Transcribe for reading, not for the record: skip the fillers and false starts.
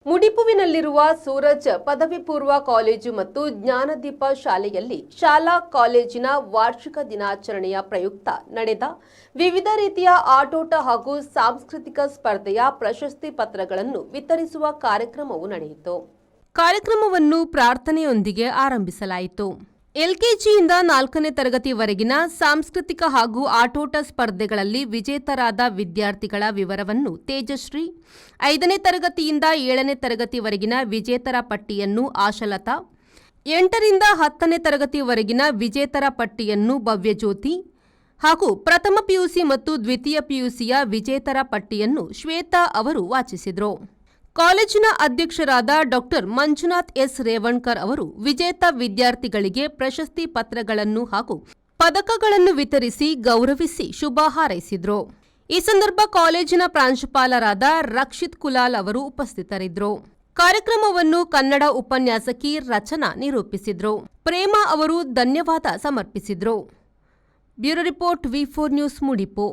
ಮುಡಿಪುವಿನಲ್ಲಿರುವ ಸೂರಜ್ ಪದವಿ ಪೂರ್ವ ಕಾಲೇಜು ಮತ್ತು ಜ್ಞಾನದೀಪ ಶಾಲೆಯಲ್ಲಿ ಶಾಲಾ ಕಾಲೇಜಿನ ವಾರ್ಷಿಕ ದಿನಾಚರಣೆಯ ಪ್ರಯುಕ್ತ ನಡೆದ ವಿವಿಧ ರೀತಿಯ ಆಟೋಟ ಹಾಗೂ ಸಾಂಸ್ಕೃತಿಕ ಸ್ಪರ್ಧೆಯ ಪ್ರಶಸ್ತಿ ಪತ್ರಗಳನ್ನು ವಿತರಿಸುವ ಕಾರ್ಯಕ್ರಮವು ನಡೆಯಿತು. ಕಾರ್ಯಕ್ರಮವನ್ನು ಪ್ರಾರ್ಥನೆಯೊಂದಿಗೆ ಆರಂಭಿಸಲಾಯಿತು. ಎಲ್ಕೆಜಿಯಿಂದ 4ನೇ ತರಗತಿವರೆಗಿನ ಸಾಂಸ್ಕೃತಿಕ ಹಾಗೂ ಆಟೋಟ ಸ್ಪರ್ಧೆಗಳಲ್ಲಿ ವಿಜೇತರಾದ ವಿದ್ಯಾರ್ಥಿಗಳ ವಿವರವನ್ನು ತೇಜಶ್ರೀ, 5ನೇ ತರಗತಿಯಿಂದ 7ನೇ ತರಗತಿವರೆಗಿನ ವಿಜೇತರ ಪಟ್ಟಿಯನ್ನು ಆಶಲತಾ, 8ರಿಂದ 10ನೇ ತರಗತಿವರೆಗಿನ ವಿಜೇತರ ಪಟ್ಟಿಯನ್ನು ಭವ್ಯಜ್ಯೋತಿ ಹಾಗೂ ಪ್ರಥಮ ಪಿಯುಸಿ ಮತ್ತು ದ್ವಿತೀಯ ಪಿಯುಸಿಯ ವಿಜೇತರ ಪಟ್ಟಿಯನ್ನು ಶ್ವೇತಾ ಅವರು ವಾಚಿಸಿದರು. ಕಾಲೇಜಿನ ಅಧ್ಯಕ್ಷರಾದ ಡಾ. ಮಂಜುನಾಥ್ ಎಸ್ ರೇವಣ್ಕರ್ ಅವರು ವಿಜೇತ ವಿದ್ಯಾರ್ಥಿಗಳಿಗೆ ಪ್ರಶಸ್ತಿ ಪತ್ರಗಳನ್ನು ಹಾಗೂ ಪದಕಗಳನ್ನು ವಿತರಿಸಿ ಗೌರವಿಸಿ ಶುಭ ಹಾರೈಸಿದರು. ಈ ಸಂದರ್ಭ ಕಾಲೇಜಿನ ಪ್ರಾಂಶುಪಾಲರಾದ ರಕ್ಷಿತ್ ಕುಲಾಲ್ ಅವರು ಉಪಸ್ಥಿತರಿದ್ದರು. ಕಾರ್ಯಕ್ರಮವನ್ನು ಕನ್ನಡ ಉಪನ್ಯಾಸಕಿ ರಚನಾ ನಿರೂಪಿಸಿದರು. ಪ್ರೇಮಾ ಅವರು ಧನ್ಯವಾದ ಸಮರ್ಪಿಸಿದರು. ಬ್ಯೂರೋ ರಿಪೋರ್ಟ್ ವಿ4 ನ್ಯೂಸ್ ಮುಡಿಪು.